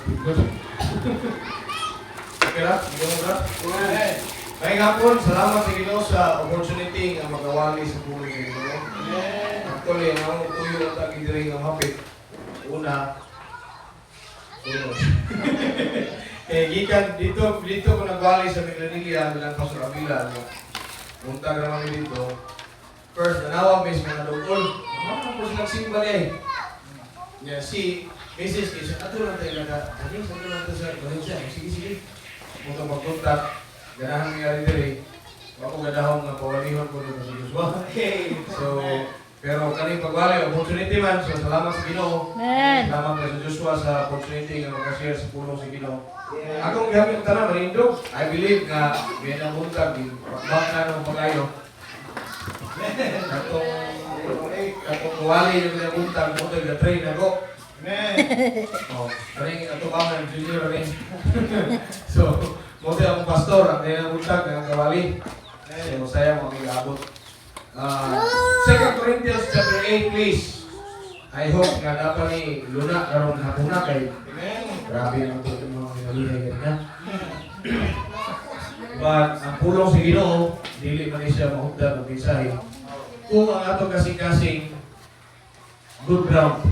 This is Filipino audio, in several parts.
Okay na? Ikaw mo na? Kaya nga po, salamat sa Ginoo sa opportunity nga magawali sa puno ng Ginoo. Actually, ang ako tuyo ang tagi diri nga hapit. Una, sunod. Kaya gikan dito ko nagwali sa Miglanilla bilang Pastor Avila. Muntag naman dito. First, nanawag may mga dugol. Ano po silang simba niya eh. Si Mrs. Kisha, ato lang tayo naga. Ato lang tayo sa Valencia. Sige. Muntang magkontak. Ganahan nga rin diri. Ako gadahong nga pawalihon ko dito sa Joshua. So, pero kaning pagwali, opportunity man. So, salamat sa Ginoo. Salamat sa Joshua sa opportunity nga makashare sa pulong sa Ginoo. Akong gamit na marindog. I believe nga may namuntag. Bakit na nung pagayo. Atong kawali yung namuntag. Muntag na train ako. Karing ato ka man, junior rin. So, muntag akong pastor. Ang namuntag ng kawali. So, saya mo ang abot. 2 Corinthians chapter 8, please. I hope nga dapat ni Luna karong hapon na kay grabe ang ito mga pinalihay ganyan. But ang pulong sa Ginoo, dili man siya mahugdan ng mensahe. Kung ang ato kasing-kasing good ground.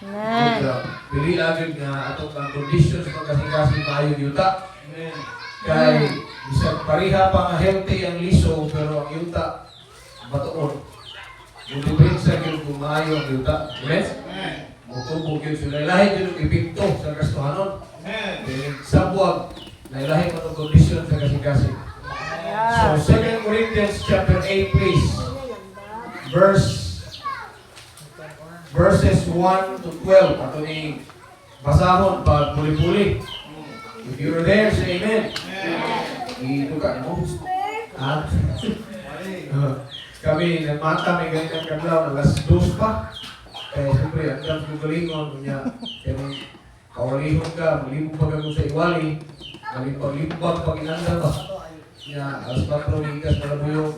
Good ground. Pili agad nga ato ang conditions ng kasing-kasing maayo yuta. Kay isang pariha pa nga healthy ang liso pero ang yuta batuon. Mudipin sa gil kung maayo ang yuta. Amen? Mutubog yun sila. Ilahin yun yung ipikto sa kastuhanon. Sa buwag, nailahin mo itong kondisyon sa kasing-kasing. So, 2 Corinthians chapter 8, please. Verses 1 to 12. Ato ni basahon pag puli-puli. If you're there, say amen. Ito ka mo. Kami nagmata may ganyan kadlaw na alas 2 pa. Kaya siyempre, ang dami kong galingon niya. Kaya kawalihon ka, malibog pa kami sa iwali. Malibag pag inanda ba. Niya, alas 4 hinggas para buyog.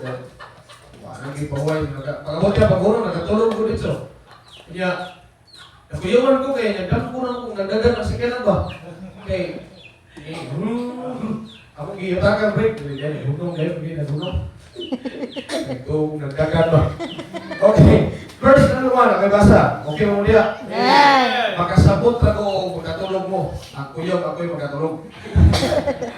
Nagipaway. Pagkabot ka, pag-urong, nagkatulog ko dito. Niya, nakuyuman ko kaya nagdam ko na kung nagdagan ang sakyanan ba. Okay. Ako giyatakan break. Hunong kayo, hindi naghunom. Kung nagdagan ba. Okay. Verse ano naman, nakibasa. Okay mo niya? Makasabot na ko magkatulog mo. Ang kuyog, ako'y magkatulog.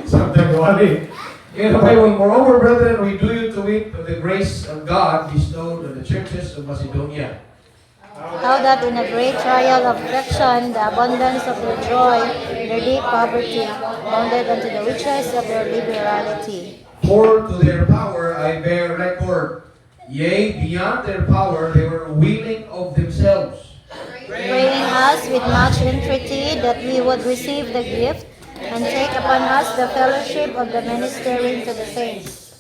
Sometimes wali. In the Bible, moreover, brethren, we do you to wit of the grace of God bestowed on the churches of Macedonia. How that in a great trial of affliction, the abundance of your joy, their deep poverty, abounded unto the riches of your liberality. For to their power I bear record. Yea, beyond their power they were willing of themselves, Praying us with much entreaty that we would receive the gift and take upon us the fellowship of the ministering to the saints.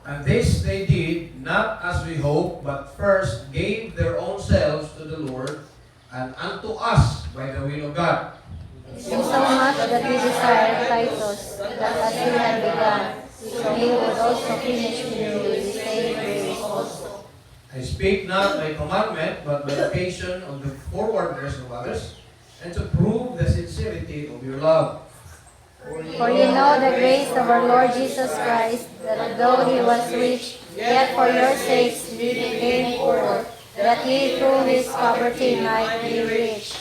and this they did, not as we hoped, but first gave their own selves to the Lord, and unto us by the will of God. Insomuch that we desire Titus, that as he had begun, so he would also finish with you the same grace also. I speak not by commandment, but by occasion of the forwardness of others, and to prove the sincerity of your love. For you know the grace of our Lord Jesus Christ, that though he was rich, yet for your sakes he became poor, that ye through his poverty might be rich.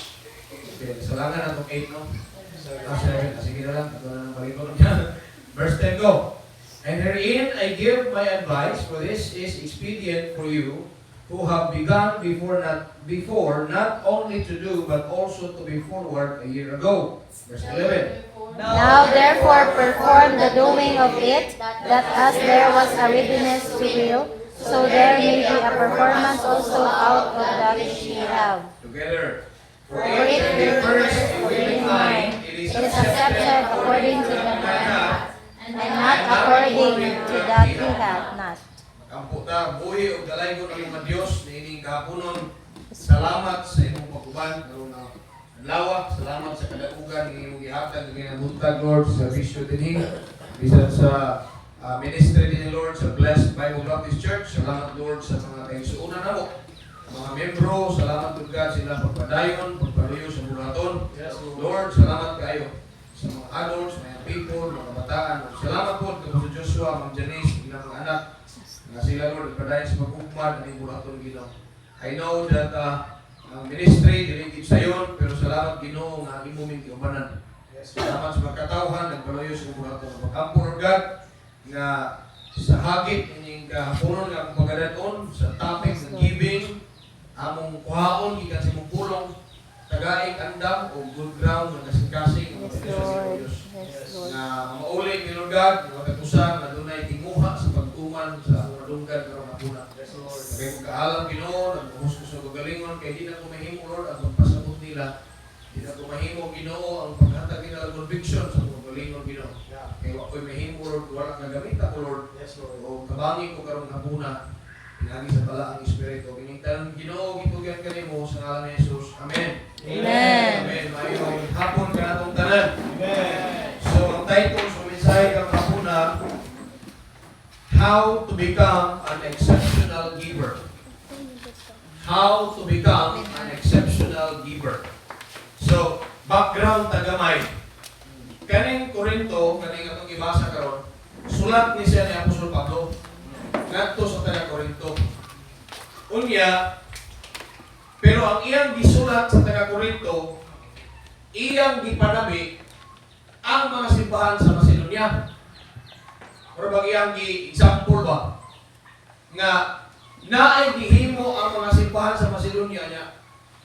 Okay, salangan atong 8, no? 7. Sige na lang, ito na ng palikot niya. Verse 10, go. And herein I give my advice, for this is expedient for you, who have begun before not only to do, but also to be forward a year ago. Verse 11. Now therefore perform the doing of it, that as there was a readiness to will, so there may be a performance also out of that which ye have. Together. For if differs in willing mind, it is accepted according to the man, and not according to that he hath not. Kampo ta, buhi o dalay ko ng mga Diyos, na ining kapunon, salamat sa imong pagkuban, karon na lawa, salamat sa kadakugan ng imong gihatag ng ginabuntag, Lord, sa bisyo dinhi, bisan sa ministry din Lord, sa Blessed Bible Baptist Church. Salamat, Lord, sa mga kaigsuunan namo. Mga membro, salamat, Lord God, sila pagpadayon, pagpalayo sa bulaton. Lord, salamat kayo kayo sa mga adults, mga people, mga kabataan. Salamat po kay Pastor Joshua, Ma'am Janice, ilang mga anak na sila Lord, nagpadayon sa pag-ugmad ng ibulaton Ginoo. I know that ang ministry, diligid sa yon, pero salamat Ginoo nga imo ming giubanan. Salamat sa pagkatawhan, nagpalayo sa ibulaton. Pag-ampor God nga sa hagit inyong kahaponon nga akong pagadaton sa topic ng giving, among kuhaon, ikan sa mong pulong, tagaing andam o good ground na kasing-kasing Yes, Lord. Yes, Lord. na maulit ni Lord God, na magkatusan na dunay tinguha sa pagtuman sa madunggan ng kapuna. Kaya kung kaalam Ginoo, nagbuhos ko sa kagalingon, kaya di na ko mahimo Lord ang pagpasabot nila. Di na ko mahimo Ginoo ang paghatag nila ng conviction sa kagalingon Ginoo. Kaya ako'y mahimo Lord, wala kang gamit ako Lord. O kabangin ko karong kapuna, pinagi sa pala ang Espiritu. Kinigtan Ginoo, gitugan ka nimo sa ngalan ni Jesus. Amen. Amen. Amen. Mayroong hapon ka na itong tanan. Amen. So, ang title sa mensahe kang kapuna, How to Become an Exceptional Giver. How to Become an Exceptional Giver. So, background tagamay. Kaning Korinto, kaning atong ibasa karon, sulat ni siya ni Apostol Pablo ngadto sa taga Korinto. Unya, pero ang iyang gisulat sa taga Korinto, iyang gipanami ang mga simbahan sa Macedonia. Pero bang iyang gi-example ba? Nga, naay gihimo ang mga simbahan sa Macedonia niya.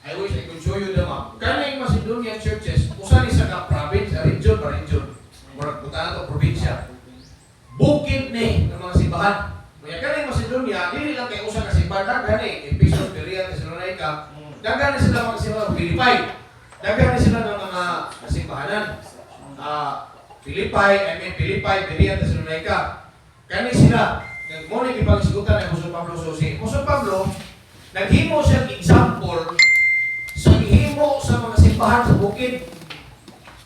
I wish I could show you the map. Kaning Macedonian churches, usa ni sa province, region pa region. Murag punta na to probinsya. Bukid ni ng mga simbahan. Kaya kaning Macedonia, dili lang kay usa ka simbahan, daghan ni Ephesus, Berea, Thessalonica. Daghan ni sila mga simbahan, Philippi. Daghan ni sila ng mga simbahanan. Philippi, Berea, Thessalonica. Kani sila, mo ni ipagsugutan ni Apostol Pablo. So si Apostol Pablo, naghimo siyang example sa gihimo sa mga simbahan sa bukid.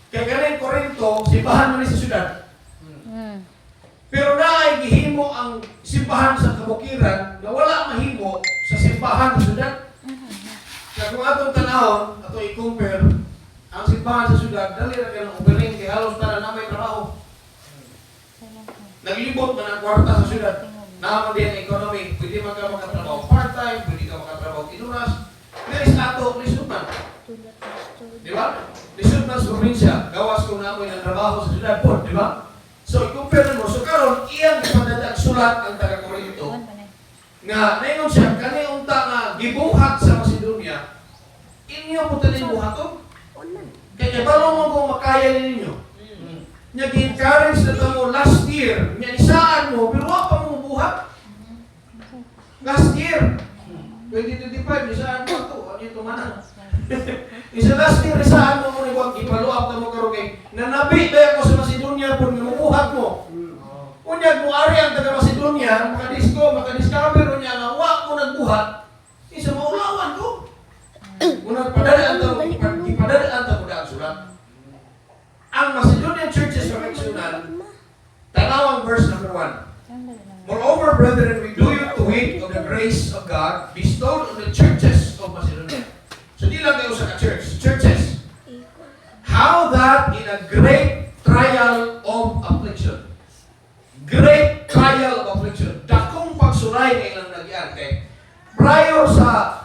Kaya galing Korinto, simbahan man sa syudad. Pero naay gihimo ang simbahan sa kabukiran na wala mahimo sa simbahan sa syudad. Kaya kung atong tanahon, atong i-compare, ang simbahan sa syudad, dali na kayo ng opening, kaya halos na may trabaho. Naglibot man ang kwarta sa syudad. Naman din ang economy, pwede man ka makatrabaho part-time, pwede ka makatrabaho tinuras. Pero ato, lisod man. Di ba? Lisod man sa probinsya, gawas kung namoy ng trabaho sa syudad po, di ba? So, i-compare mo. So, karon iyang ipadadag sulat ang taga-Korinto nga, naingon siya, kani unta nga, gibuhat sa Macedonia, inyo po tanin buhaton. Kaya balo mo kung makaya ninyo. Nya gi-encourage na mo last year, nya isaan mo, pero wala pa mo buhat. Last year, 2025, isaan mo ito, ano yung tumanan? Isa last year, isaan mo mo ni Wag, ipaluap na mo karoon kay, nanabi ba ako sa Macedonia po, namubuhat mo. Unyag mo ari ang taga Macedonia, makadiscover niya nga, wak mo nagbuhat, isa maulawan ko. Unang padadaan ta mo daan sulat. Ang Macedonian churches sa Macedonian, tanawang verse number 1. Moreover, brethren, we do you to wit of the grace of God bestowed on the churches of Macedonia. So di lang kayo sa churches. How that in a great trial of affliction. Great trial of affliction. Dakong pagsulay na ilang nagyan kay prior sa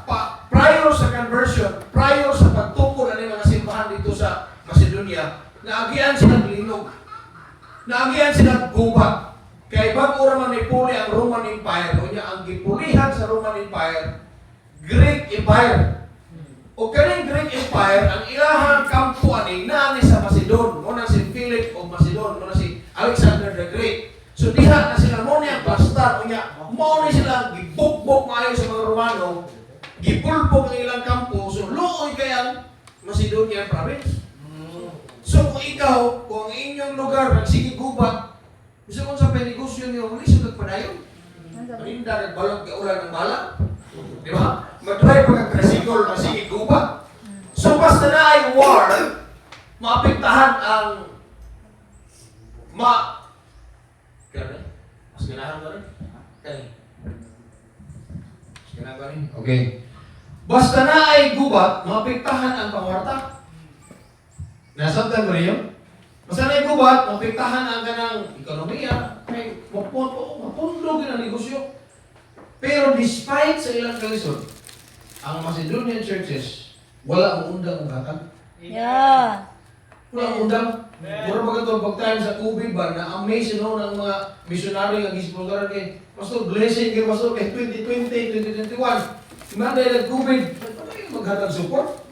conversion, prior sa pagtukol ng mga simbahan dito sa Macedonia, naagian silang linog. Naagian silang gubat. Kaya bago raman ipuli ang Roman Empire, o niya ang gipulihan sa Roman Empire, Greek Empire. O kaning Greek Empire, ang ilahang kampo ani naani sa Macedon, muna si Philip o Macedon, muna si Alexander the Great. So diha na sila mo niya basta, o niya, mo ni sila gibukbok maayo sa mga Romano, gipulpog ang ilang kampo, so luoy kayang Macedonian province. So kung ikaw, kung ang inyong lugar nagsige gubat, gusto kong sa penegosyo niyo, lisod nagpadayon. Paninda, nagbalog ka ulan ng bala. Di ba? Mag-try pa kang tricycle, masigig gubat. So basta na ay war, maapektahan ang Kaya mas ganahan ko rin? Kaya mas ganahan ko rin? Okay. Basta na ay gubat, maapektahan ang pangwarta. Nasabtan ko rin yun. Masanay ko ba, mapiktahan ang kanang ekonomiya, may mapundog yun ang negosyo. Pero despite sa ilang kalisod, ang Macedonian churches, wala ang undang ungatan. Yeah. Wala ang undang. Mura ba ito, pag-time sa COVID ba, na-amaze no, ng mga missionary ang isipulgaran kay Pastor, blessing kay Pastor, kay 2020, 2021. Imanda yung COVID, paano yung maghatag support?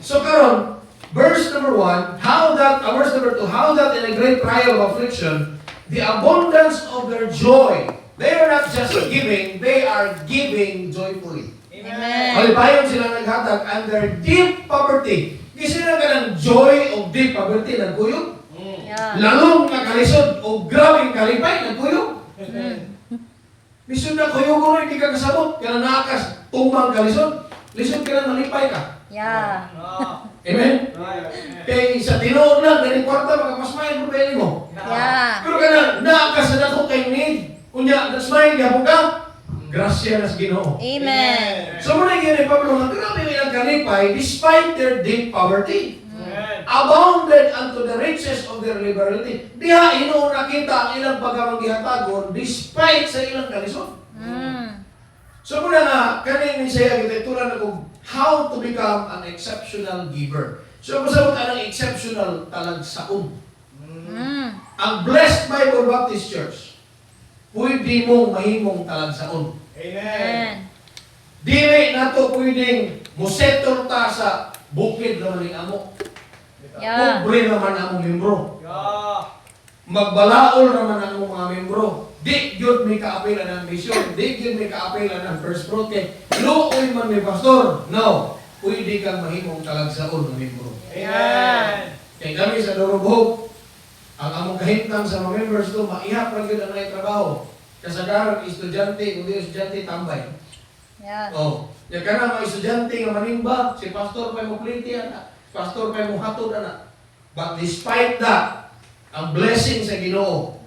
So karon, verse number 1, verse number 2, how that in a great trial of affliction, the abundance of their joy, they are not just giving, they are giving joyfully. Amen. Malipayon sila naghatag and their deep poverty. Kasi na ka ng joy of deep poverty, nagkuyog. Yeah. Lalong nakalisod o grabing kalipay, nagkuyog. Lisod na kuyog ko hindi ka kasabot, kaya nakakas, tumang kalisod. Lisod ka na malipay ka. Yeah. Amen? Kaya sa tinood lang, ganit kwarta, magkapasmayan mo pwede mo. Yeah. Pero ka na, nakakas na ako kay need. Kunya, nasmayan ka po ka, grasya nas Ginoo. Amen. So muna yun ay Pablo, na grabe nilang kalipay despite their deep poverty. Abounded unto the riches of their liberality. Diha, inoon nakita ang ilang pagkamangihatagon despite sa ilang kalisod. So muna nga, kanin ni Isaiah, kita itulan ako how to become an exceptional giver. So masabot ka ng exceptional talagsaon. Ang Blessed Bible Baptist Church, pwede mong mahimong talagsaon. Amen. Dili na to pwedeng musetol ta sa bukid naman ng amo. Yeah. Pobre naman ang membro. Magbalaol naman ang mga membro. Di yun may kaapilan ng mission. Di yun may kaapilan ng first fruit. Luoy man may pastor. No. Pwede kang mahimong talagsaon ng membro. Yeah. Kaya kami sa Dorobog, ang among kahintang sa mga members to, maihap lang yun ang trabaho. Kasagaran, estudyante, kung di estudyante, tambay. Yeah. Oh, ya kana mga estudyante nga manimba, si pastor pa mo pliti ana, pastor pa mo hatod ana. But despite that, ang blessing sa Ginoo,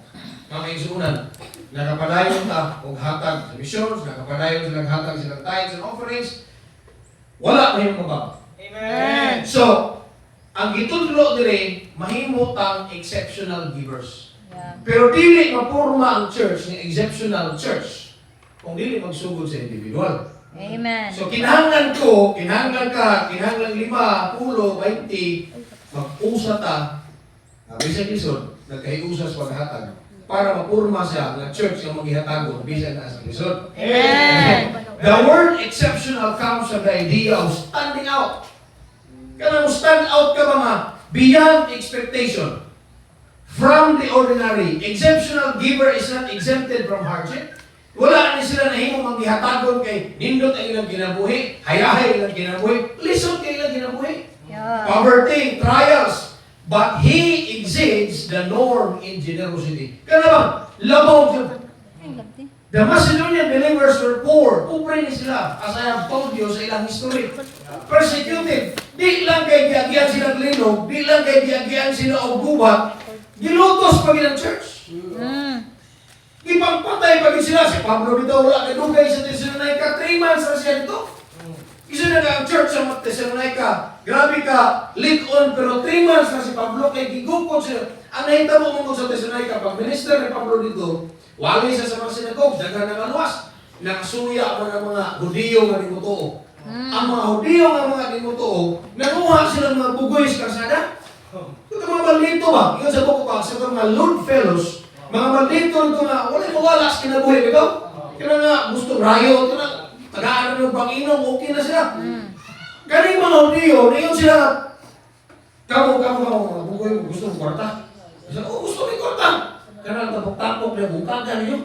mga igsuunan, nakapadayon ta og hatag sa missions, nakapadayon silang hatag silang tithes and offerings, wala mahimo mababa. Amen. So, ang gitudlo dire mahimo tang exceptional givers. Yeah. Pero dili mapurma ang church ni exceptional church kung dili magsugod sa individual. Amen. So kinahanglan ko, kinahanglan ka, kinahanglan 5, 10, 20, mag-usa ta, bisan lisod, nagkahiusas paghatag para mapurma siya nga church nga maghihatagon bisan na sa lisod. Amen. The word exceptional comes from the idea of standing out. Kanang stand out ka mga beyond expectation, from the ordinary. Exceptional giver is not exempted from hardship. Wala ni sila nahimong maghihatagon kay nindot ang ilang kinabuhi, hayahay ilang kinabuhi, lisod kay ilang kinabuhi. Yeah. Poverty, trials, but he exceeds the norm in generosity. Kaya bang, labaw siya. The Macedonian believers were poor. Pobre ni sila, as I have told you sa ilang history. Persecuted. Di lang kay giagyan sila linog, di lang kay giagyan sila og gubat, gilutos pa gilang church. Ipangpatay pag sila. Si Pablo dito wala kay dugay sa Thessalonica. 3 months na siya dito. Isa na ang church sa Thessalonica. Grabe ka, leak-on, pero 3 months na si Pablo kay gigupon siya. Ang nahitabo mo sa Thessalonica, pag minister ni Pablo dito, wali siya sa mga sinagog, dagan ng anuas. Nakasuya mo ng mga Hudiyo nga dimutuo. Ang mga Hudiyo nga mga dimutuo, nanguha sila ng mga bugoy sa karsada. Ito mga maldito ba? Yun sa buko pa, sa mga Lord Fellows, mga maldito ito nga, wala mawala sa kinabuhi, ikaw? Kaya nga, gusto rayo, ito na, tagaan ng Panginoon, okay na sila. Kaning mga Hudiyo, ngayon sila, kamu, mga bugoy, gusto ng kwarta. Sabi, gusto ng kwarta. Kaya nga, tapok-tapok na bungkagan ninyo.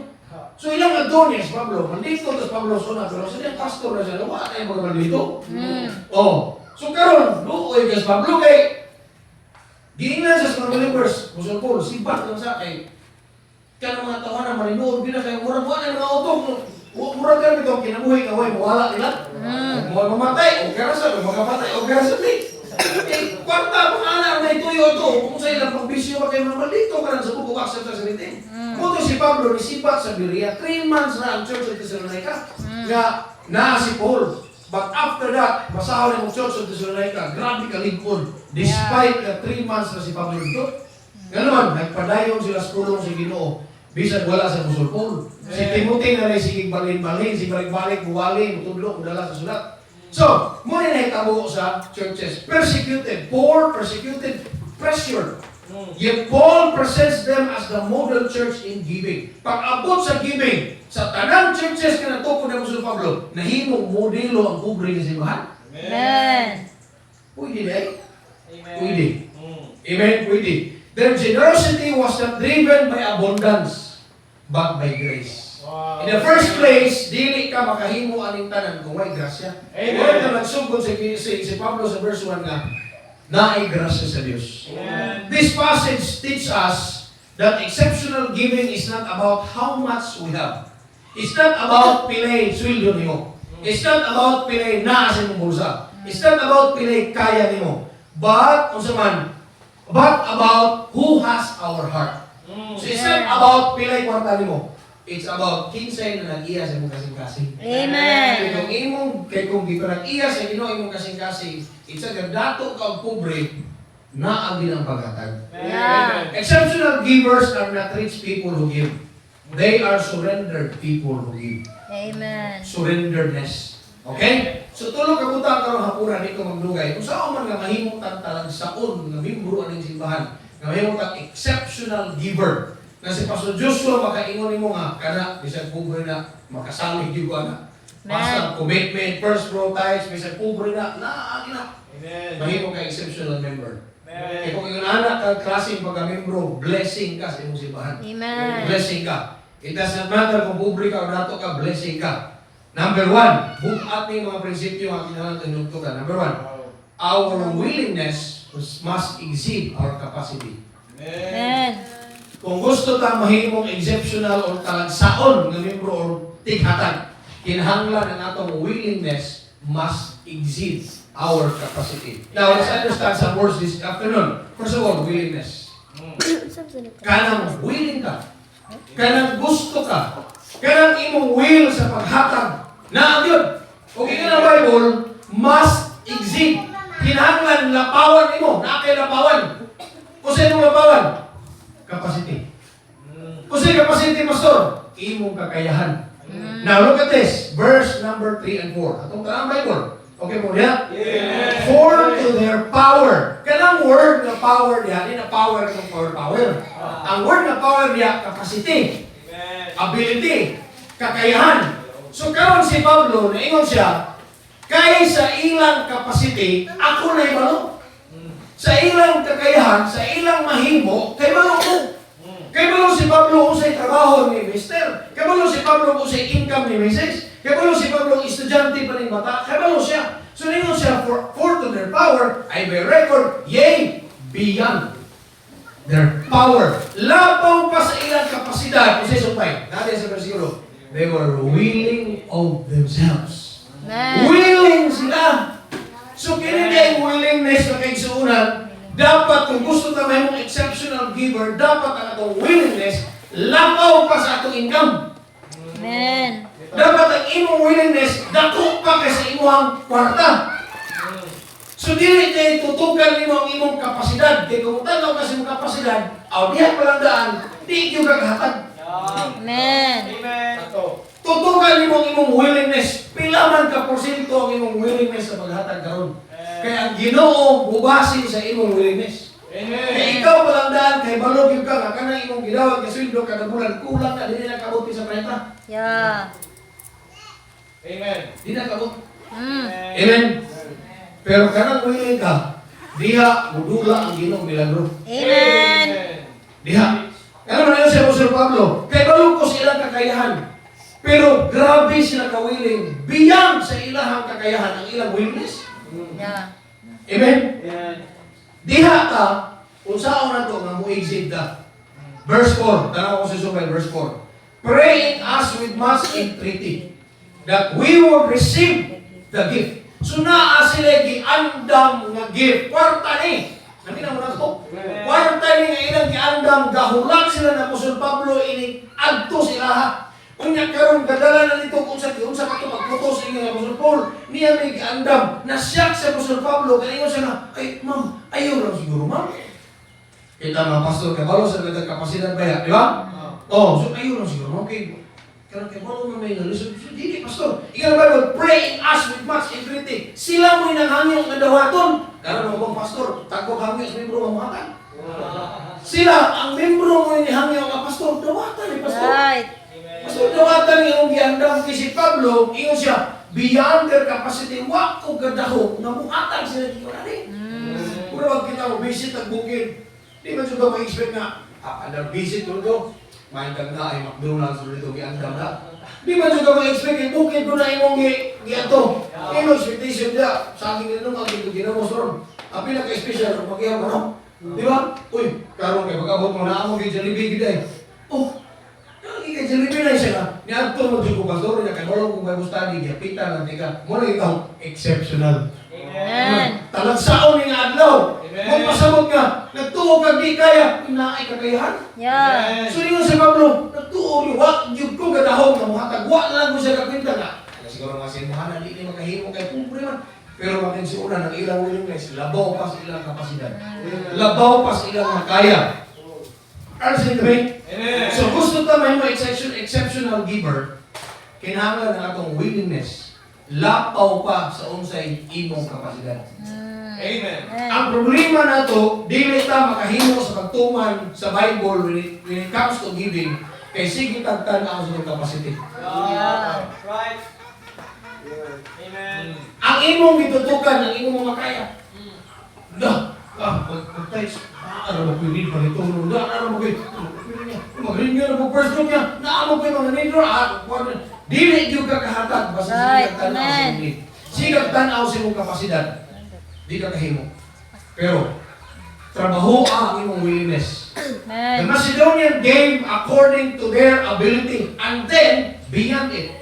So ilang Adonis, Pablo, maldito, tapos Pablo suna, pero sila pastor na siya, wala tayong mga maldito. Oh, so karon, luoy kas Pablo kay, giingnan sa mga believers, Musol Paul, sibat lang sa kay, kaya mga tawanan, malinood, kaya murag-murag na mga utong, murag ka ito, kinabuhi ka, mawala nila. Mga mamatay, o karasan, magkapatay, o karasan, eh, kwarta, mga anak na ituyo ito, kung sa ilang pagbisyo pa kayo mga maldito, ka lang sa bukubak sa salitin. Kuto si Pablo, nisipat sa Berea, 3 months na ang church at Thessalonica, nga na si Paul. But after that, basahon ng Church of Thessalonica, grabe kalingkod. Despite the 3 months na si Pablo dito, ganoon, nagpadayon sila sa tulong si Ginoo. Bisag wala sa musulpon. Si Timothy na rin sige balin-balin, si balik-balik, buwali, mutudlo, udala sa sulat. So, muna na itabo sa churches. Persecuted, poor, persecuted, pressured. Yet Paul presents them as the model church in giving. Pag-abot sa giving, sa tanang churches ka natukod ng Apostol Pablo, nahimong modelo ang pobre ng simbahan. Amen. Pwede na eh. Pwede. Amen, pwede. Their generosity was not driven by abundance, but by grace. In the first place, dili ka makahimo aning tanan kung may grasya. Kaya na nagsugod si Pablo sa verse 1 nga, naay grasya sa Diyos. This passage teaches us that exceptional giving is not about how much we have. It's not about pilay sweldo nimo. It's not about pilay naa sa imong bulsa. It's not about pilay kaya nimo. But about who has our heart. So it's not about pilay kwarta nimo. It's about kinsay na nag-iya sa imong kasing-kasing. Amen. Kung gipanag-iya sa Ginoo imong kasing-kasing, it's a dato ka og pobre na ang ginang paghatag. Yeah. Exceptional givers are not rich people who give. They are surrendered people who give. Amen. Surrenderedness. Okay? So tulog ka buta karong hapuran dito magdugay. Kung saan man nga mahimong tantalang saon nga membro aning simbahan, nga mahimong tang exceptional giver. Na si Pastor Joshua makaingon nimo nga kana bisag pobre na makasalig gyud ana. Basta commitment, first row tithes, bisag pobre na na. Amen. Mahimo ka exceptional member. Kaya kung yung anak ka klaseng pagka-membro, blessing ka sa imong simbahan. Amen. Blessing ka. It doesn't matter kung pobre ka o dato ka, blessing ka. Number 1, bukat ni mga prinsipyo ang kinahanglan tinugtugan. Number 1, our willingness must exceed our capacity. Amen. Kung gusto ta mahimong exceptional o talagsaon ng membro o tighatag, kinahanglan ang atong willingness must exceed our capacity. Now, let's understand some words this afternoon. First of all, willingness. Kanang willing ka. Kanang gusto ka. Kanang imong will sa paghatag. Na yun. Okay nga na Bible, must exceed. Kinahanglan lapawan imo. Nakay lapawan. Kung saan mo lapawan? Capacity. Kung saan capacity, Pastor? Imong kakayahan. Now, look at this. Verse number 3 and 4. Atong tanang Bible. Okay mo diya? Yes. For to their power. Kanang word na power diya, di na power ng power. Ang word na power diya, capacity, ability, kakayahan. So karon si Pablo, naingon siya, kaya sa ilang capacity, ako na ibalo. Sa ilang kakayahan, sa ilang mahimo, kay balo ko. Kay balo si Pablo usay trabaho ni Mister. Kay balo si Pablo usay income ni Mrs. Kaya balo si Pablo, estudyante pa rin bata, kaya balo siya. So ningon siya, for to their power, I may record, yea, beyond their power. Labaw pa sa ilang kapasidad. Kung sa isumpay, natin sa versikulo, they were willing of themselves. Amen. Willing sila. So kini na yung willingness na kaigsuunan, dapat kung gusto na may mong exceptional giver, dapat ang atong willingness, labaw pa sa atong income. Amen. Dapat ang imong willingness, dako pa kay sa imong kwarta. So dili kay tutukan nimo ang imong kapasidad. Kay kung tanaw ka sa imong kapasidad, aw diha palang daan, di gyud ka kahatag. Amen. Tutukan nimo ang imong willingness. Pila man ka porsyento ang imong willingness sa paghatag karon. Kaya ang Ginoo bubasin sa imong willingness. Kaya ikaw palang daan kay balog gyud ka nga kanang imong gidawat nga sweldo kada bulan kulang na dili na kabuti sa 30. Yeah. Di na kabot. Mm. Amen. Pero kanang willing ka, diha mudula ang Ginoo milagro. Amen. Diha. Ano man yun si Apostol Pablo? Kay balog ko sa ilang kakayahan. Pero grabe sila ka-willing. Beyond sa ilang kakayahan ang ilang willingness. Yeah. Amen? Diha ka, kung saan na ito nga mo-exit ka. Verse 4. Tanaw ko sa sumay, verse 4. Praying us with much entreaty that we will receive the gift. So naa sila giandam nga gift. Kwarta ni. Namin mo na ito. Kwarta ni nga ilang giandam. Gahulat sila na Apostol Pablo ini adto sila ha. Unya karon kadala na nito kung sa kato pagputos ingon Apostol Paul, niya may giandam na siya sa Apostol Pablo kay ingon siya na, ay ma'am, ayaw lang siguro ma'am. Kita mga pastor, kabalo sa mga kapasidad ba yan, di ba? Oh, so ayaw lang siguro ma'am, karon kay Paulo na may nalusod. Dili pastor, ikaw ba pray and ask with much entreaty. Sila mo inanghangyo nga dawaton. Karon mo pastor, tagko hangyo sa membro nga muhatag. Sila ang membro mo inihangyo nga pastor, dawatan ni pastor. Right. So, dawatan yung giandam kay si Pablo, ingon siya, beyond their capacity, wa ko gadaho, nga muhatag sila dito na rin. Kung wag kita mo visit ang bukid, di ba siya ma-expect na, ada visit ko ito, main kag na ay McDonald's dito giandam na. Di ba siya ma-expect yung bukid ko na imong giato. Ino expectation dia, sa akin nito ang dito ginamos ron. Ang pinaka-special, mag-iyaw ka no? Di ba? Uy, karon kay pag-abot mo na ako kay Jollibee giday. Oh, kaya Jollibee na siya ka. Niadto mo dito ko pastor niya kay wala kong Bible study gapita lang tika. Mo na ikaw exceptional. Amen. Talagsaon ni nga adlaw. Mo pasabot ka, nagtuo ka di kaya, inaay kakayahan. Yeah. So ingon si Pablo, nagtuo ni wa jud ko gadahon nga muhatag wa lang ko siya kapinta nga. Siguro nga sinmuhan di ni makahimo kay pobre man. Pero makin si una ng ilang willingness, labaw pa sa ilang kapasidad. Labaw pa sa ilang makaya. Arsin kami. So gusto ta may exceptional giver, kinahanglan ng atong willingness, lapaw pa sa unsay imong kapasidad. Amen. Ang problema nato, dili ta makahimo sa pagtuman sa Bible when it comes to giving, kay sige tagtan-aw sa imong capacity. Yeah. Right. Amen. Ang imong gitutukan, ang imong makaya. Pag-text, ano ba pwede pa nito? Ano ba pwede? Mag-ring yun ang first group niya. Naamo ko yung mga nindro. Dili yung kakahatag. Basta Right, sigag tanaw sa amen. imong need. Sigag tanaw sa imong kapasidad. Di ka kahimo. Pero, trabaho ang imong willingness. The Amen. Macedonian gave according to their ability. And then, beyond it.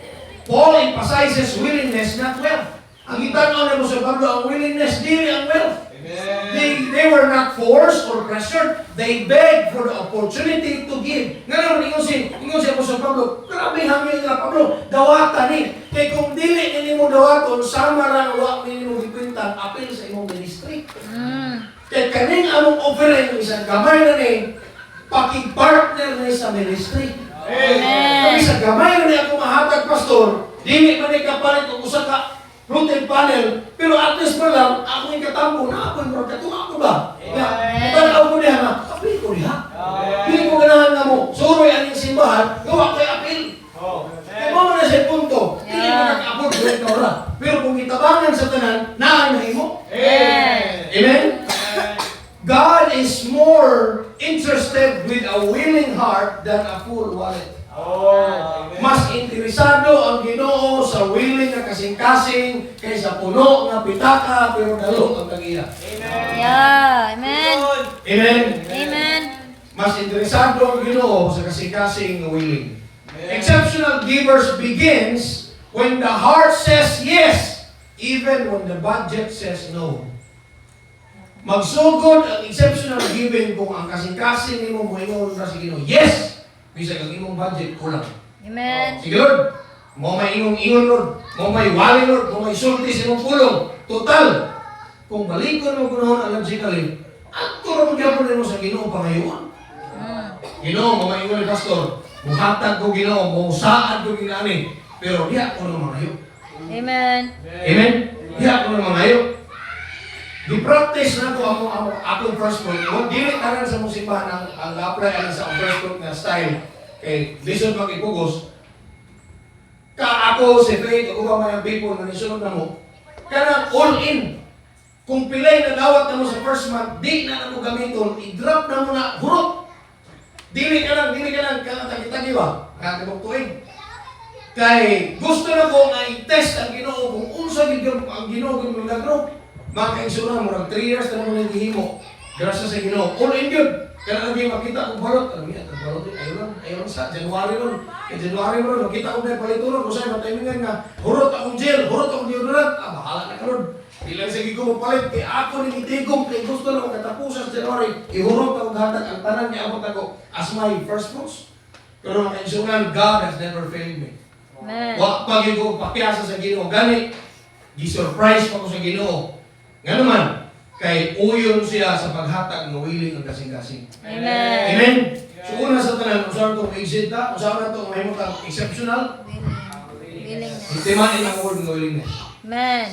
Paul emphasizes willingness, not wealth. Ang itanaw na mo sa Pablo, ang willingness, dili ang wealth. They were not forced or pressured. They begged for the opportunity to give. Ngayon, ingon si Apostol Pablo, grabe hangin nga Pablo, dawatan ni. Kaya kung dili nini mo dawaton, sama lang wa nini mo ipintan, apil sa imong ministry. Kaya kaning among offering, isang gamay na ni, pakig-partner ni sa ministry. Kami sa gamay na ni ako mahatag, pastor, dili man ni kapalit o usa ka routine panel, pero at least pa lang, ako yung katambo na ako yung broadcast. Ako ba? Tanaw ko niya na, apil ko niya. Hindi ko ganahan nga mo, suroy ang simbahan, gawa ko yung apil. Kaya mo na siya punto, hindi mo nag-apod, gawin ka wala. Pero kung itabangan sa tanan, naanahin mo. Amen? God is more interested with a willing heart than a full wallet. Mas interesado ang Ginoo sa willing na kasing-kasing kaysa puno nga pitaka pero dalo ang tagiya. Yeah. Amen. Amen? Amen. Mas interesado ang Ginoo sa kasing-kasing nga willing. Exceptional givers begins when the heart says yes, even when the budget says no. Magsugod ang exceptional giving kung ang kasing-kasing nimo moingon ra sa Ginoo. Yes! Bisa kang imong budget kulang. Amen. Sige Lord, mo may ingon Lord, mo may wali Lord, mo may sulti sa imong pulong. Total, kung balikon mo kunahon alam sikali, at kung magyapon nimo sa Ginoo pangayoon. Ginoo, mo may ingon ni pastor, muhatag ko Ginoo, mo saan ko ginani, pero diya ko na mangayo. Amen. Amen? Diya ko na mangayo. Di-practice na ko akong first point. Kung dili tanan sa mong simbahan ang apply ang sa first point na style kay listen mag-ipugos. Ka ako si Faith o mga people na nisunod na mo, kanang all in. Kung pilay na dawat na mo sa first month, di na mo gamiton, i-drop na mo na hurot. Dili ka lang, tagi-tagi ba? Kakabog tuig. Kay gusto na ko nga i-test ang Ginoo kung unsa gid ang Ginoo kung milagro. Maka-insura mo, 3 years na mo nang gihimo. Gracias sa Ginoo. All in good. Kaya lagi makita kong balot. Ano yan? Balot din. Ayaw lang sa January nun. Kaya January nun, makita ko na yung palitunan. Kung sa'yo, matimingan nga, hurot akong gel, hurot akong deodorant. Bahala na ka nun. Di lang sige ko mapalit. Kaya ako nang itigom. Kaya gusto na kung katapusan sa January, ihurot akong hatag. Ang tanan niya abot ako as my first fruits. Pero ang kainsunan, God has never failed me. Amen. Wa pag ko papiasa sa Ginoo gani, gi-surprise pa ko sa Ginoo. Nga naman, kay uyon siya sa paghatag ng willing ang kasing-kasing. Amen. Amen. So una sa tanan, usahan itong exit ta, usahan na itong mahimot ang exceptional, Willingness. itimain ang word ng willingness. Amen.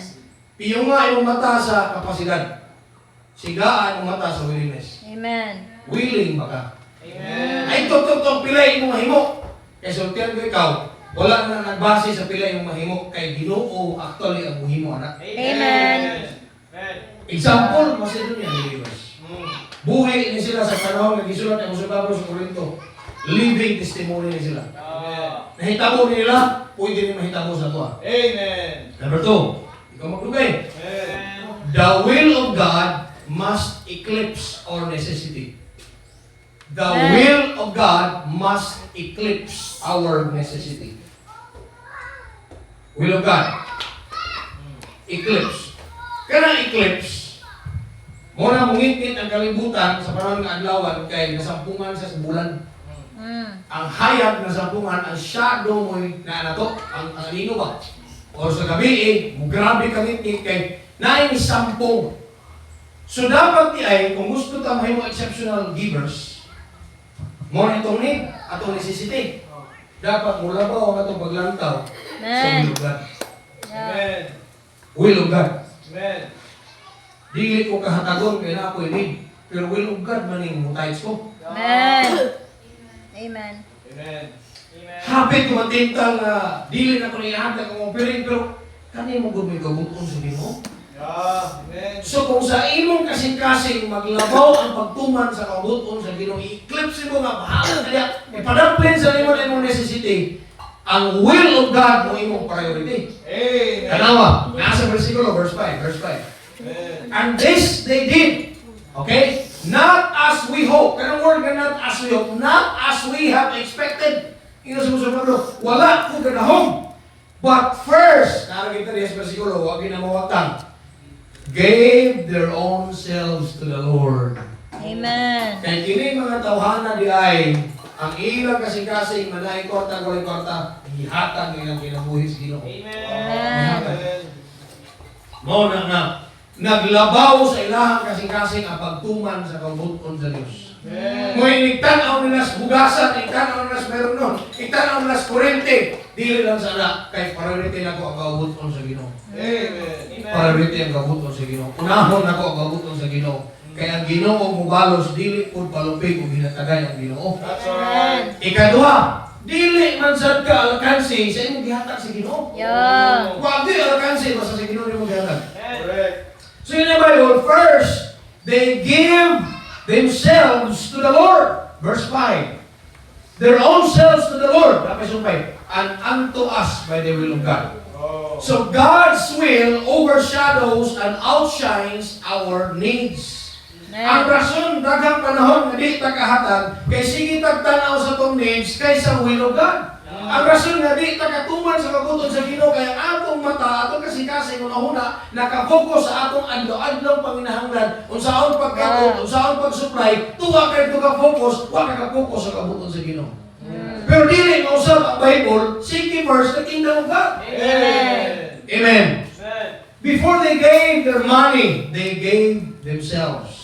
Iyong nga yung mata sa kapasidad. Sigaan ang mata sa willingness. Amen. Willing ba ka? Amen. Ay, tok pilay mong mahimo. Kaya sultihan ko ikaw, wala na nagbase sa pilay mong mahimo kay Ginoo actually ang muhimo anak. Amen. Amen. Example, Macedonia believers. Mm. Buhay ni sila sa panahon na gisulat ang sa Pablo sa Corinto. Living testimony ni sila. Ah. Nahitabo nila, pwede rin mahitabo sa tuwa. Amen. Number 2, ikaw maglugay. Amen. The will of God must eclipse our necessity. The Amen. will of God must eclipse our necessity. Will of God. Eclipse. Kana eclipse, muna mungingkit ang kalibutan sa panahon ng adlawan kay nasampungan sa bulan. Ang hayag na sampungan, ang shadow mo na nato, ang lino ba? O sa gabi grabe kangingkit kay naay ni sampung. So dapat di ay, kung gusto ta mahimo exceptional givers, mo na itong need, atong necessity. Dapat mula ba o atong paglantaw sa Amen. will of God. Amen. Will of God. Amen. Dili ko kahatagon kaya na ako need. Pero will of God maning mutites ko. Amen. Amen. Amen. Amen. Hapit ko matintang na dili na ko niyahatag ang opiring pero kani mo gud may gabuton sa Ginoo. Yeah. Amen. So kung sa imong kasing-kasing maglabaw ang pagtuman sa kabuton sa Ginoo, i-eclipse mo nga bahala kaya ipadamplin sa imong imong necessity ang will of God mo imong priority. Amen. Kanawa, nasa versikulo verse 5, verse 5. Amen. And this they did. Okay? Not as we hope. Kanang word nga not as we hope. Not as we have expected. Ino sumusunod mo, wala ko ganahom. But first, naragita niya sa versikulo, huwag ginamawagtang, gave their own selves to the Lord. Amen. Kaya kini mga tawhana di ay, ang ilang kasing-kasing, manay korta, walay korta, ihatag nilang kinabuhi sa Ginoo. Amen. Amen. Mao na nga, naglabaw sa ilahang kasing-kasing ang pagtuman sa kabuton sa Diyos. Amen. Mo iniktan-aw nila sa bugasan, iniktan-aw nila sa meron nun, iniktan-aw nila sa kurente, dili lang sana, kay priority na ko ang kabuton sa Ginoo. Amen. Priority ang kabuton sa Ginoo. Unahon na ko ang kabuton sa Ginoo. Kaya ang Ginoo mubalos, dili pud palupig kung ginatagay ang Ginoo. That's Amen. right. Ikaduha, dili man sad ka alkansi sa imong gihatag sa Ginoo. Yeah. Wa di alkansi basta sa Ginoo imong gihatag. Correct. So in the Bible, first, they give themselves to the Lord. Verse 5. Their own selves to the Lord. Verse 5. And unto us by the will of God. Oh. So God's will overshadows and outshines our needs. Ang Amen. rason, daghang panahon nga di ta kahatag, kay sige tagtanaw sa tong needs kaysa will of God. Ang rason nga di ta katuman sa kabuton sa Ginoo kay ang atong mata, atong kasing-kasing una-una naka-focus sa atong adlaw-adlaw panginahanglan, unsaon pagkaon, unsaon pag-supply, tuwa kay ka-focus, wa ka ka-focus sa kabuton sa Ginoo. Pero dili mausab ang Bible, seek ye first the kingdom of God. Amen. Amen. Amen. Before they gave their money, they gave themselves.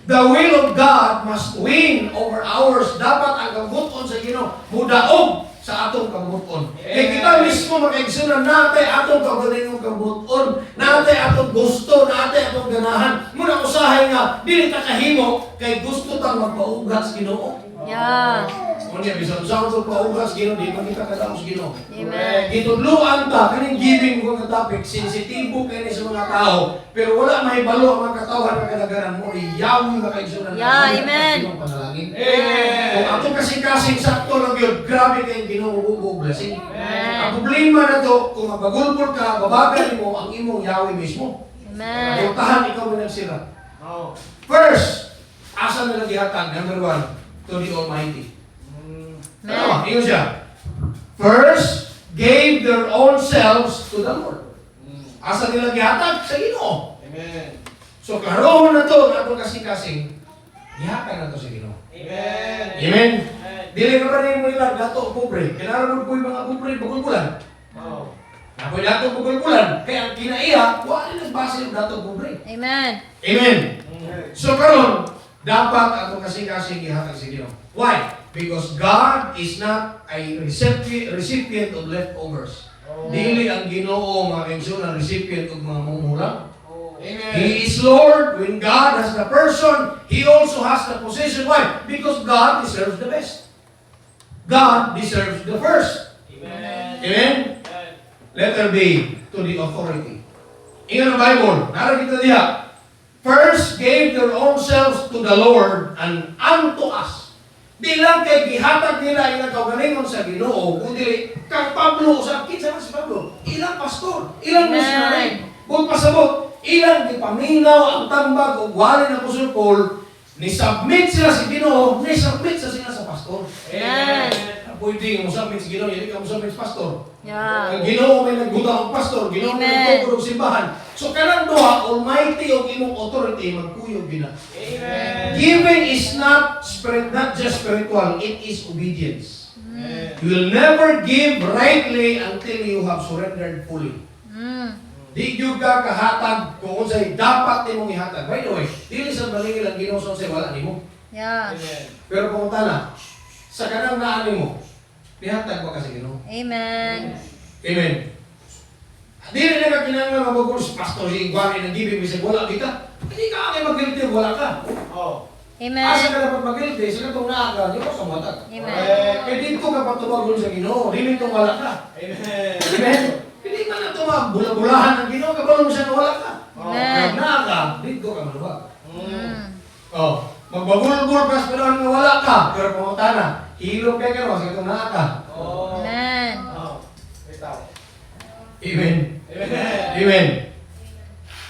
The will of God must win over ours. Dapat ang kabuton sa Ginoo mudaog sa atong kabuton. Kaya kita mismo makaigsunan natin atong kaugalingong kabuton, natin atong gusto, natin atong ganahan. Muna usahay nga, dili ta kahimo kay gusto tang magpaugat sa Ginoo. Yeah. Kunya bisan sa atong paugat sa Ginoo, di man kita kadaog sa Ginoo. Amen. Gitudluan ta kaning giving ko nga topic, sensitibo kini sa mga tao, pero wala mahibalo ang mga katawhan nga kadagaran mo iyawi makaigsunan. Yeah, amen. Panalangin. Amen. Kung ato kasing-kasing sakto lang yun, grabe kayong Ginoo blessing. Amen. Ang problema na to, kung mabagulpol ka, babagal mo ang imong yawi mismo. Amen. Tahan ikaw mo nagsira. Oh. First, asa na nagihatag? Number 1, to the Almighty. Ano? Ingon siya. First, gave their own selves to the Lord. Asa nila gihatag? Sa Ginoo. Amen. So, karoon na to, na itong kasing-kasing, gihatag na to sa Ginoo. Amen. Amen? Amen. Dili ka ba rin mo ilang dato pobre? Kailangan mo po yung mga pobre bukol-bulan. Oh. Ako'y dato bukol-bulan. Kaya ang kinaiya, wala rin nagbasa yung dato pobre. Amen. Amen. So karon dapat ato kasing-kasing ihatag sa Ginoo. Why? Because God is not a recipient of leftovers. Dili ang Ginoo mga kaibigan ang recipient of mga mumurang. Amen. He is Lord. When God has the person, He also has the position. Why? Because God deserves the best. God deserves the first. Amen. Amen? Letter B, to the authority. Ingat ang Bible. Nara kita diya. First gave their own selves to the Lord and unto us. Di lang kay gihatag nila ilang kaugalingon sa Ginoo, kundi kang Pablo sa kinsa man si Pablo. Ilang pastor, ilang missionary. Kung pasabot, ilang gipaminaw ang tambag o wali na Apostol Paul, ni-submit sila sa Ginoo, ni-submit sa sila sa pastor. Amen. Pwede mo submit sa Ginoo, hindi ka mo submit sa pastor. Yeah. Ang Ginoo may nagbuta ang pastor, Ginoo may Amen. nagtutulog simbahan. So kanang duha, almighty o imong authority, magkuyog gina. Amen. Giving is not just spiritual, it is obedience. Amen. You will never give rightly until you have surrendered fully. Mm. Di gyud ka kahatag kung unsay dapat nimong ihatag. By the way, dili sa balingil ang Ginoo sa unsay wala nimo. Yeah. Amen. Pero kung tana, sa kanang naan nimo, ihatag ba kasi Ginoo? Amen. Amen. Dili na ka kinahanglan mabagol si pastor si Igwari ng gibig bisag wala kita. Hindi ka ang magilti wala ka. Oh. Asa Amen. ka dapat magilti sa katong naa ka, di ba sa matag? Amen. Kaya dito ka patubagol sa Ginoo, dili tong wala ka. Amen. Amen. Hindi man na ito bula-bulahan ng Ginoo, kabalong siya na wala ka. Amen. Kaya naa ka, dito ka maluwag. Mm. Oh, magbabulbul ka sa panahon nga wala ka, pero pangutana, hilong kay ka sa katong naa ka. Oh. Amen. Oh. Itaw. Amen. Amen. Amen.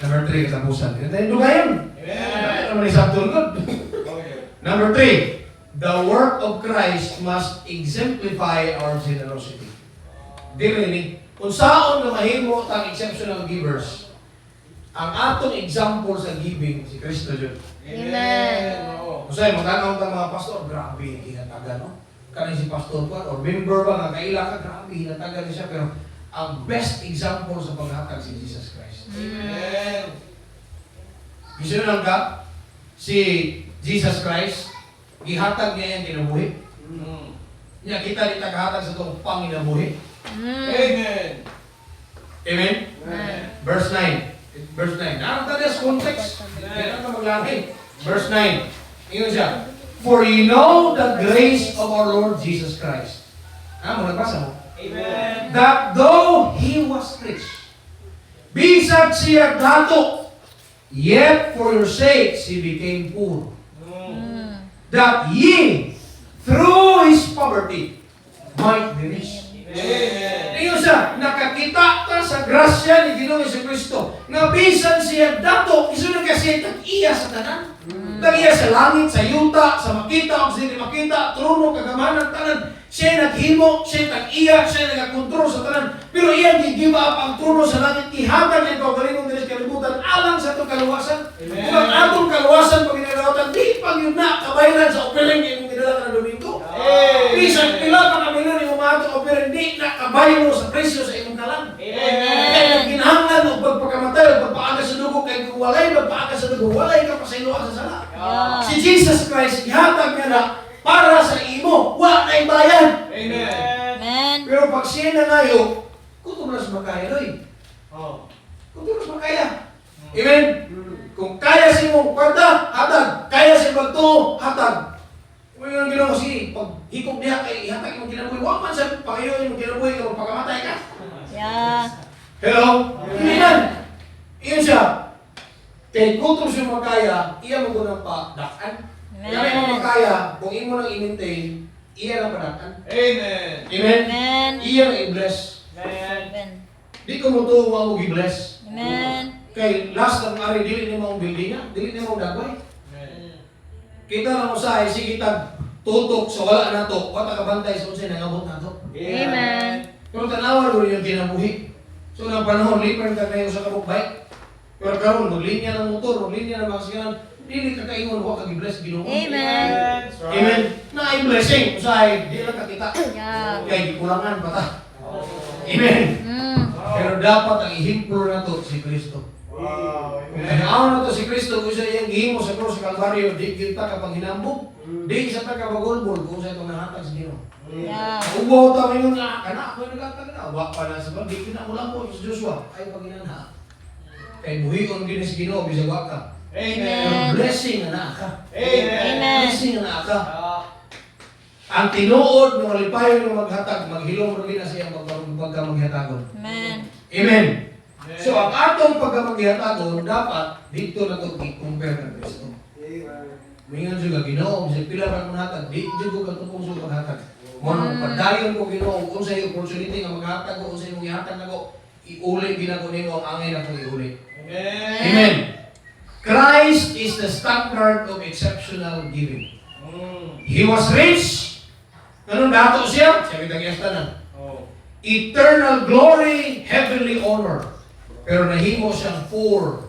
Number 3, katapusan. Ito yung dugayon. Amen. Ano naman isang tulgod? Okay. Number 3, the work of Christ must exemplify our generosity. Dili ni, kung saan nga mahimo ang exceptional givers, ang atong example sa giving, si Kristo Diyos. Amen. Oh. Kung sa'yo, magkanaw ang mga pastor, grabe, hinataga, no? Kanay si pastor pa, or member ba, nga kaila ka, grabe, hinataga niya siya, pero ang best example sa paghatag si Jesus Christ. Amen. Gusto lang ka, si Jesus Christ, gihatag niya yung kinabuhi. Mm. Niya kita ni tagahatag sa itong panginabuhi. Mm. Amen. Amen? Amen. Verse 9. Verse 9. Narang tayo sa context. Kailan ka maglaki. Verse 9. Ingat siya. For you know the grace of our Lord Jesus Christ. Mo nagbasa mo? Amen. That though He was rich, bisag siya dato, yet for your sakes He became poor. Mm. That ye, through His poverty, might be rich. Amen. Iyo siya, nakakita ka sa grasya ni Ginoong Jesucristo. Nga bisan siya dato, isunod kasi tag-iya sa tanan. Tag-iya sa langit, sa yuta, sa makita, o sa hindi makita, trono, kagamanan, tanan. Siya naghimo, siya tag-iya, siya nagakontrol sa tanan. Pero iyan, gigiba up ang trono sa langit, ihatag niya kaugalingong din sa kalibutan, alang sa itong kaluwasan. Amen. Kung ang atong kaluwasan pag ginagawatan, di pag yun na, kabayaran sa opening yung ginala ka na Domingo. Amen. Bisan pila ka kamilan yung mga atong opening, di na kabayan mo sa presyo sa imong kalang. Amen. Kaya kinahanglan o pagpakamatay o pagpaaga sa dugo kay kung walay, pagpaaga sa dugo, walay ka pasayloan sa sala. Yeah. Si Jesus Christ, ihatag niya na para sa imo, wa na bayan. Amen. Amen. Pero pag siya nangayo, kung mas makaya, Loy. Oh. Kung mas makaya. Amen? Kung kaya si mong kwarta, hatag. Kaya si magto, hatag. Kung yung ginawa ko, sige, pag hikog niya kay ihatag yung kinabuhi, wag man sa Panginoon yung kinabuhi ka, magpakamatay ka. Yeah. Hello? Hindi man. Iyon siya. Kaya kung siya makaya, iya mo ko ng padakan. Kaya mo makaya, kung imo nang i-maintain, iya lang padakan. Amen. Amen? Amen. Iya lang i-bless. Amen. Amen. Di ko mo ito mo i-bless. Amen. Kay last ng ari, dili ni mong buildingan, dili ni mong dagway. Amen. Kita lang mo sa sige tag tutok sa wala na to, wata ka bantay sa unsay nangabot na to. Amen. Pero tanawan mo yung kinabuhi. So, ng panahon, lipan ka kayo sa kabukbay. Pero karon maglinya ng motor, maglinya ng mga sakyanan, dili ka kaingon wa ka gi-bless Ginoo. Amen. Amen. Na ay blessing usahay di lang kakita. Yeah. Kay gikulangan pa ta. Amen. Pero dapat ang ihimplo nato si Kristo. Wow. Kung ano na to si Kristo kung siya yung gihimo sa cross sa Kalbaryo, di kita kapag hinambog, di isa ta kabagolbol kung sa itong nahatag sa Ginoo. Yeah. Ubaw ta ngayon nga, kana ako yung nagkatag na, wa pa na sa ba, di kinaulang ko sa Joshua, ay paginanha. Kay buhion din si Ginoo, bisag wa ka. Amen. Pero blessing na ka. Amen. Blessing na ka. Ah. Ang tinuod ng malipayon ng maghatag, maghilom rin na siya pagka maghatagon. Amen. Amen. So ang atong pagkamagihatagon, dapat dito na ito i-compare ng Kristo. Mingan siya Ginoo, sa pila ra maghatag, di jud ko katupong sa maghatag. Mo padayon ko Ginoo kung sa opportunity nga maghatag ko, kung sa imong gihatag nako, iuli ginako nimo ang angay na iuli. Amen. Amen. Christ is the standard of exceptional giving. He was rich. Ganun dato siya, siya kitang yastanan. Oh. Eternal glory, heavenly honor. Pero nahimo siyang poor.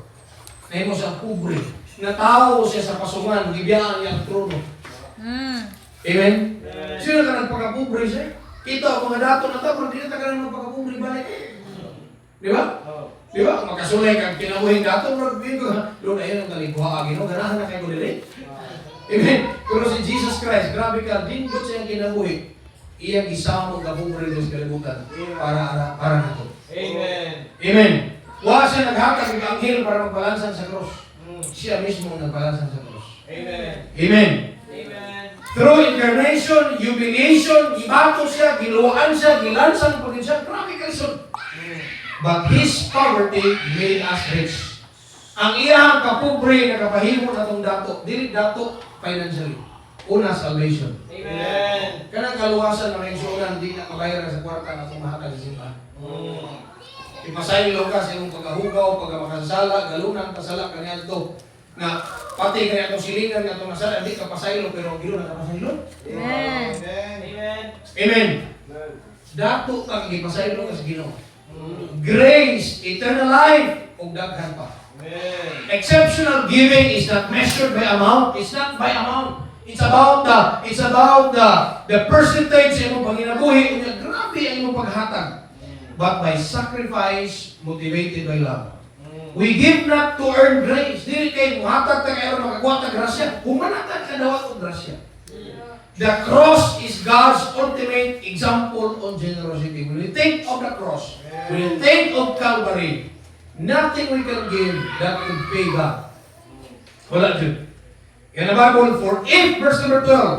Nahimo siyang pobre. Natao siya sa pasungan, gibiyaan niya ang trono. Amen? Sino ka nagpakapobre siya? Kita ang mga dato na tao, hindi na taga ng magpakapobre balik. Di ba? Oh. Di ba? Makasulay kang kinabuhin dato, doon ayun ang kalikuha agino, ganahan na kayo ko nila. Amen? Pero si Jesus Christ, grabe ka, dindot siyang kinabuhi. Iyang isang magkapobre doon sa kalibutan para nato. Amen. Amen. Wa siya naghatag ng anghel para magbalansan sa cross. Siya mismo ang nagbalansan sa cross. Amen. Amen. Amen. Through incarnation, humiliation, ibato siya, giluwaan siya, gilansan pagin siya. Grabe ka lisod. But His poverty made us rich. Ang iyang kapobre na kapahimo na itong dato, dili dato financially. Una, salvation. Amen. Kanang kaluwasan na kaigsunan, di na mabayaran sa kwarta na itong mahatag sa simbahan. Ipasaylo ka sa iyong pagkahugaw, pagkamakasala, galunan, kasala, kanyan to. Na pati kaya itong silingan na itong nasala, di ka pasaylo, pero ang gilo na kapasaylo. Amen. Amen. Amen. Dato ka ipasaylo ka sa Ginoo. Grace, eternal life, o daghan pa. Amen. Exceptional giving is not measured by amount. It's not by amount. It's about the percentage sa imong panginabuhi. Grabe ang imong paghatag. But by sacrifice motivated by love. We give not to earn grace. Dili kay muhatag ta kayo makakuha ta grasya. Humanatag ka daw og grasya. The cross is God's ultimate example on generosity. When we think of the cross, when we think of Calvary, nothing we can give that could pay God. Wala dyan. In the Bible, verse number 12,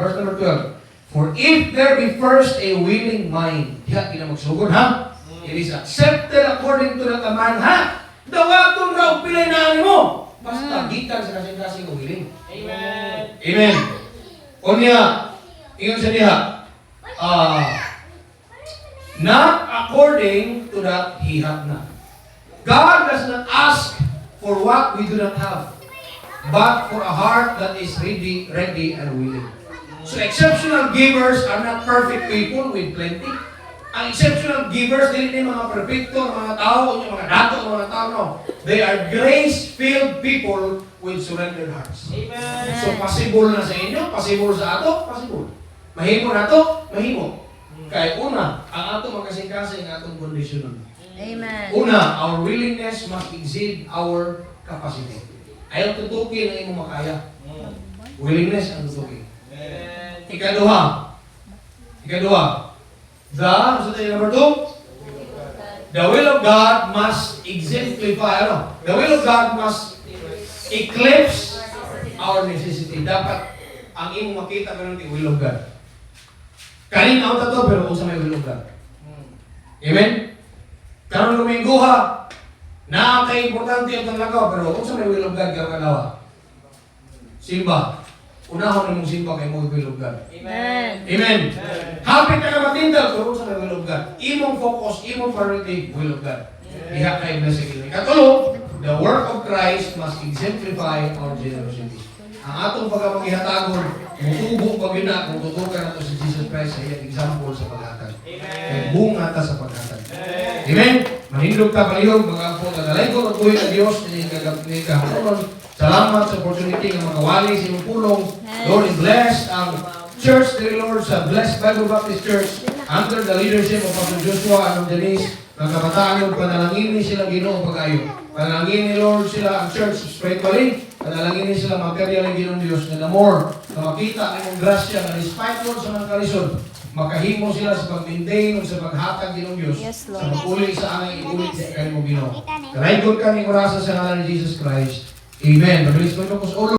for if there be first a willing mind, diha kinamagsugod ha? It is accepted according to the command, ha? Dawaton raw pilay na mo. Basta gikan sa kasing-kasing willing. Amen. Amen. Kunya, ingon sa diha, not according to that he hath not. God does not ask for what we do not have, but for a heart that is ready and willing. So exceptional givers are not perfect people with plenty. Ang exceptional givers, dili ni mga perfecto, mga tao, mga dato, mga tao, no. They are grace-filled people with surrendered hearts. Amen. So possible na sa inyo, possible sa ato, possible. Mahimo na to, mahimo. Kaya una, ang ato magkasing-kasing atong kondisyon. Amen. Una, our willingness must exceed our capacity. Ayaw tutukin ang imong makaya. Willingness ang tutukin. Amen. Ikaduha, so number 2, the will of God must exemplify, the will of God must eclipse our necessity. Dapat ang imong makita karon ti will of God. Kanin out to pero unsa may will of God. Amen. Karon lumingguha na kay importante ang tanlagaw pero unsa may will of God karon kalawa. Simba. Unahon nimong simba kay mo will of God. Amen. Amen. Hapit ka matindal pero unsa may will of God. Imong focus, imong priority will of God. Diha kay blessing. Katulo, the work of Christ must exemplify our generosity. Ang atong pagkamaghihatagon, mutubo pag yun kung tutukan nato si Jesus Christ sa iyang example sa paghatag. May bunga ta sa paghatag. Amen? Manindog ta palihog, mga apo, tagalay ko, magbuhay na Diyos, ni kahaponon, Salamat sa opportunity nga makawali sa imong pulong. Lord, bless ang church ni Lord sa Blessed Bible Baptist Church under the leadership of Pastor Joshua and Denise. Ng kabataan Lord, panalangin ni sila Ginoo pag-ayo. Panalangin ni Lord sila ang church spiritually. Panalangin ni sila material ng Ginoong Diyos na more na makita ang imong grasya na despite Lord sa mga kalisod, makahimo sila sa pag-maintain o sa paghatag Ginoong Diyos Yes, Lord. sa pag-uli sa angay iulit sa kanimo Ginoo. Karaygon kami orasa sa ngalan ni Jesus Christ. Amen. Mabilis ko ito